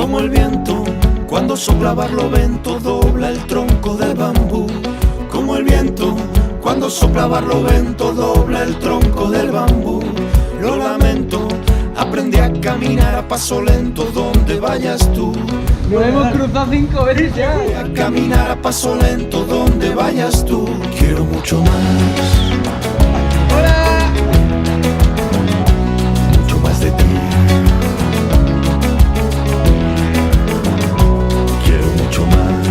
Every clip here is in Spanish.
como el viento. Cuando sopla Barlovento dobla el tronco del bambú, como el viento. Cuando sopla Barlovento dobla el tronco del bambú. Lo lamento, aprendí a caminar a paso lento donde vayas tú. Lo hemos cruzado 5 veces ya. A caminar a paso lento donde vayas tú. Quiero mucho más. ¡Hola! Mucho más de ti. Quiero mucho más.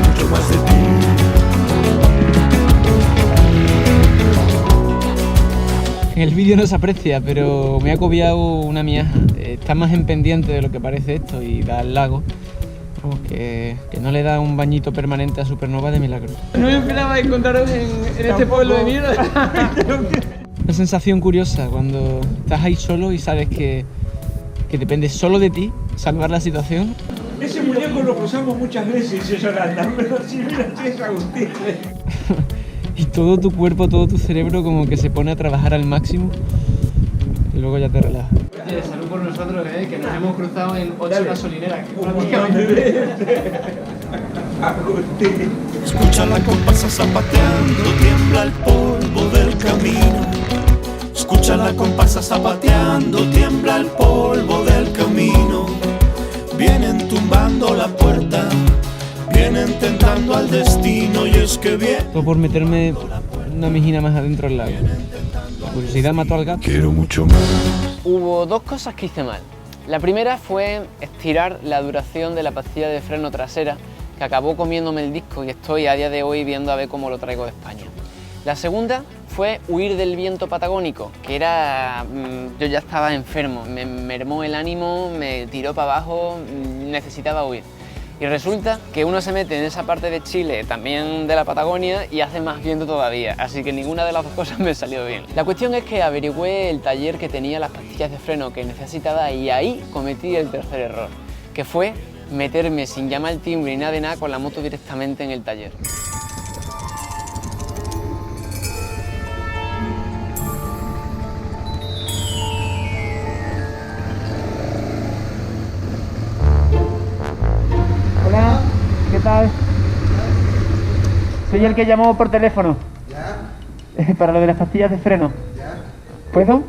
Mucho más de ti. En el vídeo no se aprecia, pero me ha copiado una miaja. Está más en pendiente de lo que parece esto y da al lago. Vamos, que no le da un bañito permanente a Supernova de milagro. No me esperaba encontraros en este pueblo de mierda. Una sensación curiosa cuando estás ahí solo y sabes que depende solo de ti salvar la situación. Ese muñeco lo usamos muchas veces, eso Yolanda, pero si mira si es Agustín. Y todo tu cuerpo, todo tu cerebro como que se pone a trabajar al máximo y luego ya te relajas. Salud por nosotros, que nos hemos cruzado en 8 gasolineras. Agustín. Escucha la comparsa zapateando, tiembla el polvo del camino. Escucha la comparsa zapateando, tiembla el polvo del camino. Vienen tumbando la puerta, vienen tentando al destino y es que viene. Todo por meterme una mijina más adentro del lago. La curiosidad mató al gato. Quiero mucho más. Hubo dos cosas que hice mal. La primera fue estirar la duración de la pastilla de freno trasera, que acabó comiéndome el disco y estoy a día de hoy viendo a ver cómo lo traigo de España. La segunda fue huir del viento patagónico, que era... yo ya estaba enfermo, me mermó el ánimo, me tiró para abajo, necesitaba huir. Y resulta que uno se mete en esa parte de Chile, también de la Patagonia, y hace más viento todavía, así que ninguna de las dos cosas me salió bien. La cuestión es que averigüé el taller que tenía las pastillas de freno que necesitaba y ahí cometí el tercer error, que fue meterme sin llamar al timbre ni nada de nada con la moto directamente en el taller. Hola, ¿qué tal? Soy el que llamó por teléfono. ¿Ya? Para lo de las pastillas de freno. ¿Ya? ¿Puedo?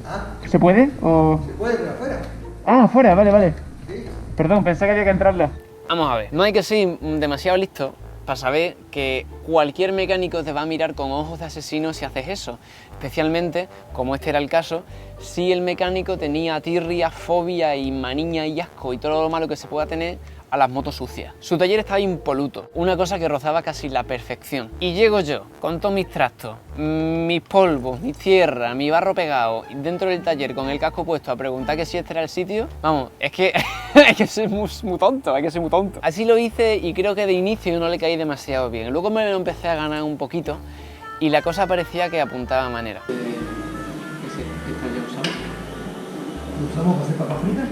¿Ah? ¿Se puede? ¿O...? ¿Se puede, pero afuera? Ah, afuera, vale, vale. Sí. Perdón, pensé que había que entrarla. Vamos a ver, no hay que ser demasiado listo para saber que cualquier mecánico te va a mirar con ojos de asesino si haces eso. Especialmente, como este era el caso, si el mecánico tenía tirria, fobia y maniña y asco y todo lo malo que se pueda tener a las motos sucias. Su taller estaba impoluto, una cosa que rozaba casi la perfección. Y llego yo, con todos mis trastos, mis polvos, mi tierra, mi barro pegado, dentro del taller con el casco puesto a preguntar que si este era el sitio. Vamos, es que hay que ser muy tonto, hay que ser muy tonto. Así lo hice y creo que de inicio no le caí demasiado bien. Luego me lo empecé a ganar un poquito y la cosa parecía que apuntaba a manera. ¿Qué taller usamos? ¿Lo usamos para hacer papas fritas?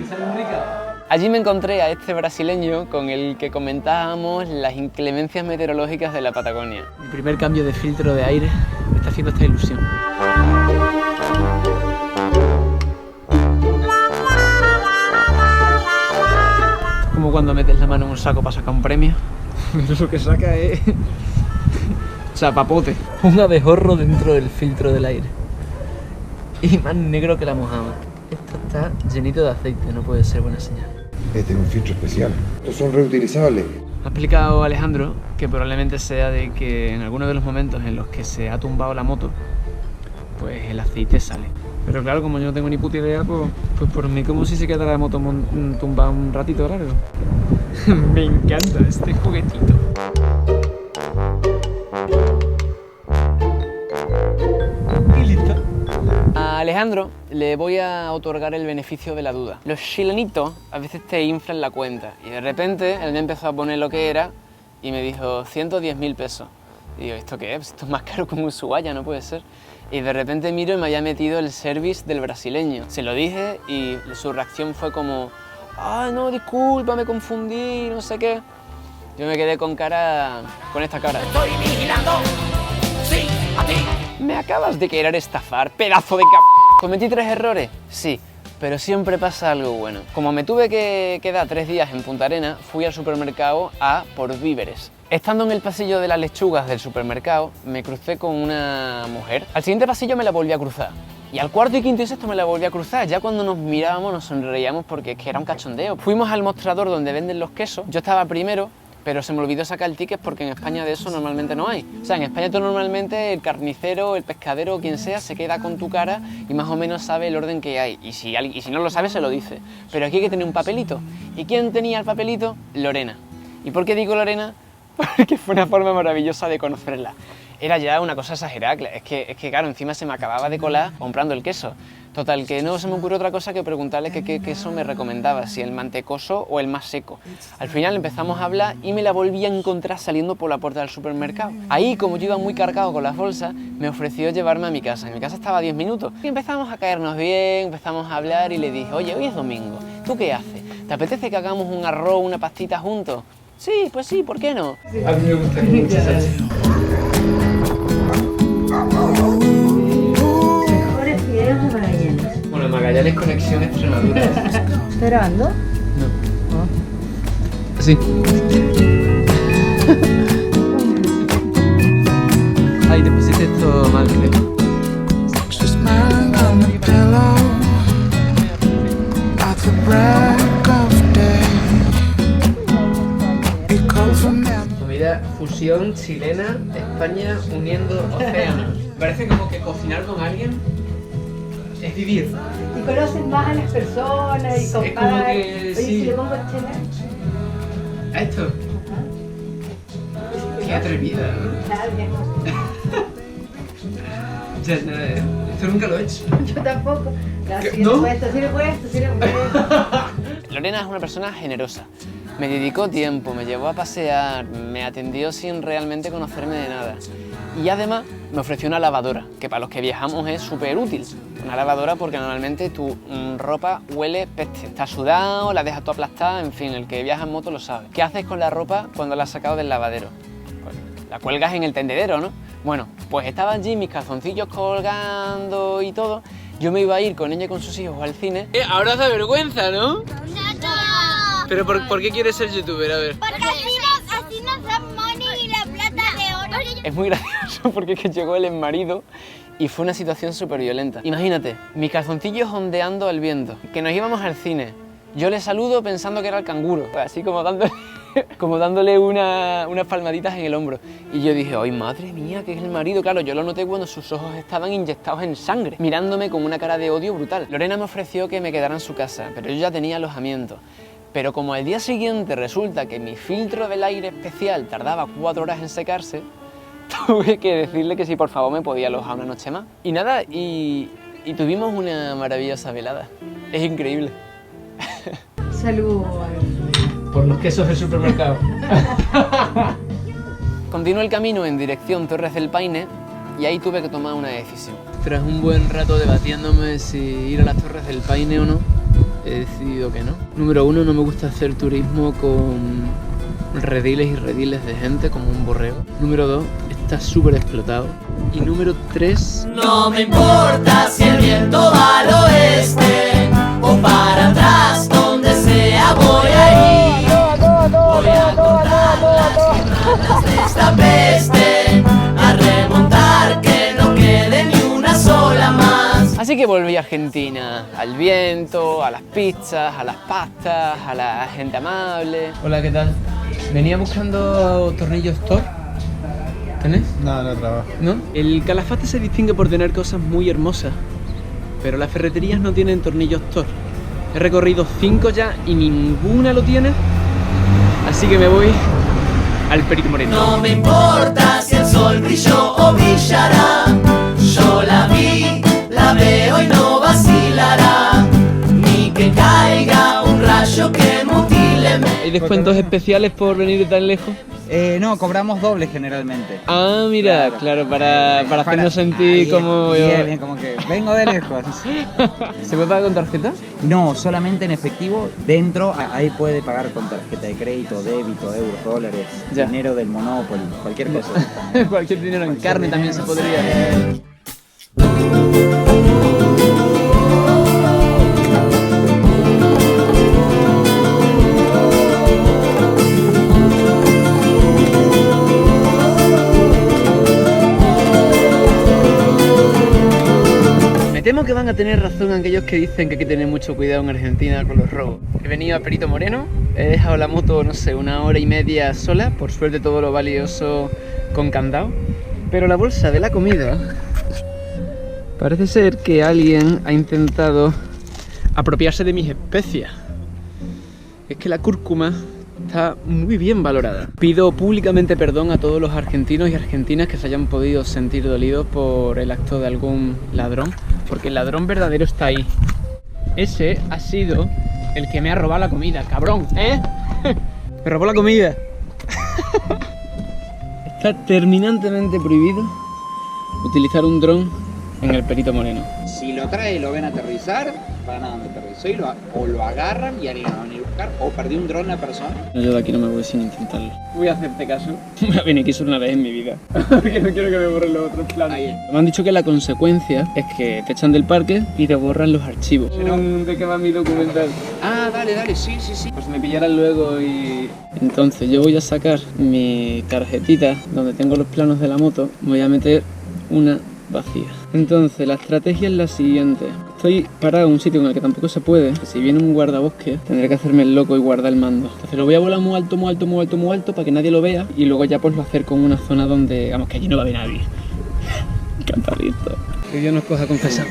¿Y salen ricas? Allí me encontré a este brasileño con el que comentábamos las inclemencias meteorológicas de la Patagonia. Mi primer cambio de filtro de aire me está haciendo esta ilusión. Como cuando metes la mano en un saco para sacar un premio. Lo que saca es... chapapote. Un abejorro dentro del filtro del aire. Y más negro que la mojama. Esto está llenito de aceite, no puede ser buena señal. Este es un filtro especial. Estos son reutilizables. Ha explicado Alejandro que probablemente sea de que en algunos de los momentos en los que se ha tumbado la moto, pues el aceite sale. Pero claro, como yo no tengo ni puta idea, pues por mí como si se quedara la moto tumbada un ratito largo. Me encanta este juguetito. Y listo. A Alejandro le voy a otorgar el beneficio de la duda. Los chilenitos a veces te inflan la cuenta y de repente él me empezó a poner lo que era y me dijo 110.000 pesos. Y digo, ¿esto qué es? Esto es más caro que un Ushuaia, no puede ser. Y de repente miro y me había metido el service del brasileño. Se lo dije y su reacción fue como, ah, no, disculpa, me confundí, no sé qué. Yo me quedé con esta cara. Estoy vigilando, sí, a ti. ¿Me acabas de querer estafar, pedazo de ¿Cometí 3 errores? Sí, pero siempre pasa algo bueno. Como me tuve que quedar 3 días en Punta Arenas, fui al supermercado a por víveres. Estando en el pasillo de las lechugas del supermercado, me crucé con una mujer. Al siguiente pasillo me la volví a cruzar. Y al cuarto y quinto y sexto me la volví a cruzar. Ya cuando nos mirábamos nos sonreíamos porque es que era un cachondeo. Fuimos al mostrador donde venden los quesos. Yo estaba primero, pero se me olvidó sacar el ticket porque en España de eso normalmente no hay. O sea, en España tú normalmente el carnicero, el pescadero o quien sea se queda con tu cara y más o menos sabe el orden que hay. Y si no lo sabe, se lo dice. Pero aquí hay que tener un papelito. ¿Y quién tenía el papelito? Lorena. ¿Y por qué digo Lorena? Porque fue una forma maravillosa de conocerla. Era ya una cosa exagerada, es que claro, encima se me acababa de colar comprando el queso. Total, que no se me ocurrió otra cosa que preguntarle qué queso me recomendaba, si el mantecoso o el más seco. Al final empezamos a hablar y me la volví a encontrar saliendo por la puerta del supermercado. Ahí, como yo iba muy cargado con las bolsas, me ofreció llevarme a mi casa. En mi casa estaba a 10 minutos. Y empezamos a caernos bien, empezamos a hablar y le dije, oye, hoy es domingo, ¿tú qué haces? ¿Te apetece que hagamos un arroz, una pastita juntos? Sí, pues sí, ¿por qué no? A mí me gusta mucho esa. Mejores fideos de Magallanes. Bueno, Magallanes Conexión Extremadura. ¿Estás grabando? No. Sí. Ay, te pusiste esto mal, creo. Just lying on the pillow at the break of day. It comes from them. Comida fusión chilena, España uniendo océanos. Parece como que cocinar con alguien es vivir. Y conocen más a las personas y Es como comparan. que Oye, sí. si le pongo chela. ¿A esto? Qué atrevida, ¿no? Claro, Ya, esto nunca lo he hecho. yo tampoco. Claro, ¿Qué? sí le ¿No? puesto, sí le puesto, sí le puesto. Lorena es una persona generosa. Me dedicó tiempo, me llevó a pasear, me atendió sin realmente conocerme de nada. Y además me ofreció una lavadora, que para los que viajamos es súper útil. Una lavadora porque normalmente tu ropa huele peste. Está sudado, la dejas toda aplastada, en fin, el que viaja en moto lo sabe. ¿Qué haces con la ropa cuando la has sacado del lavadero? Pues la cuelgas en el tendedero, ¿no? Bueno, pues estaban allí mis calzoncillos colgando y todo. Yo me iba a ir con ella y con sus hijos al cine. Ahora da vergüenza, ¿no? No. ¿Pero por qué quieres ser youtuber? A ver. Porque así nos dan money y la plata de oro. Es muy gracioso porque es que llegó el exmarido y fue una situación súper violenta. Imagínate, mis calzoncillos ondeando al viento, que nos íbamos al cine. Yo le saludo pensando que era el canguro, así como dándole unas palmaditas en el hombro. Y yo dije, ¡ay, madre mía, que es el marido! Claro, yo lo noté cuando sus ojos estaban inyectados en sangre, mirándome con una cara de odio brutal. Lorena me ofreció que me quedara en su casa, pero yo ya tenía alojamiento. Pero como al día siguiente resulta que mi filtro del aire especial tardaba 4 horas en secarse, tuve que decirle que si por favor me podía alojar una noche más. Y nada, y tuvimos una maravillosa velada. Es increíble. Salud. Por los quesos del supermercado. Continué el camino en dirección Torres del Paine y ahí tuve que tomar una decisión. Tras un buen rato debatiéndome si ir a las Torres del Paine o no, he decidido que no. Número 1, no me gusta hacer turismo con rediles y rediles de gente como un borrego. Número 2, está súper explotado. Y número 3... No me importa si el viento va al oeste o para atrás, donde sea voy a ir. Voy a cortar las quebradas de esta peste, a remontar que no quede ni una sola más. Así que volví a Argentina, al viento, a las pizzas, a las pastas, a la gente amable. Hola, ¿qué tal? Venía buscando tornillos Thor. ¿Tenés? No, no trabajo. ¿No? El Calafate se distingue por tener cosas muy hermosas, pero las ferreterías no tienen tornillos Thor. He recorrido 5 ya y ninguna lo tiene, así que me voy al Perico Moreno. No me importa si el sol brilló o brillará, yo la vi, la veo y no vacilará, ni que caiga un rayo que mutile. ¿Hay descuentos especiales por venir tan lejos? No, cobramos doble generalmente. Ah, mira, claro, para hacernos sentir como... Bien, como que vengo de lejos. ¿Se puede pagar con tarjeta? No, solamente en efectivo. Dentro, ahí puede pagar con tarjeta de crédito, débito, euros, dólares, Ya. dinero del Monopoly, cualquier cosa. Cualquier dinero en carne también se podría. Me temo que van a tener razón aquellos que dicen que hay que tener mucho cuidado en Argentina con los robos. He venido a Perito Moreno, he dejado la moto, no sé, 1 hora y media sola, por suerte todo lo valioso con candado, pero la bolsa de la comida, parece ser que alguien ha intentado apropiarse de mis especias. Es que la cúrcuma está muy bien valorada. Pido públicamente perdón a todos los argentinos y argentinas que se hayan podido sentir dolidos por el acto de algún ladrón, porque el ladrón verdadero está ahí. Ese ha sido el que me ha robado la comida, cabrón, ¿eh? Me robó la comida. Está terminantemente prohibido utilizar un dron en el Perito Moreno. Si lo trae y lo ven aterrizar, van a donde aterrizó y o lo agarran y alguien lo van a ir a buscar, o perdió un dron una persona. No, yo de aquí no me voy sin intentarlo. Voy a hacerte caso. Voy a venir aquí solo una vez en mi vida. Porque no quiero que me borren los otros planes. Me han dicho que la consecuencia es que te echan del parque y te borran los archivos. ¿De qué va mi documental? Ah, dale, sí. Pues me pillarán luego y... Entonces yo voy a sacar mi tarjetita donde tengo los planos de la moto. Voy a meter una vacía. Entonces la estrategia es la siguiente. Estoy parado en un sitio en el que tampoco se puede. Si viene un guardabosque, tendré que hacerme el loco y guardar el mando. Entonces lo voy a volar muy alto para que nadie lo vea. Y luego ya pues lo acerco en una zona donde, vamos, que allí no va a haber nadie. Encantadito. Que Dios nos coja confesar.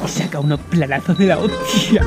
Y saca unos planazos de la hostia.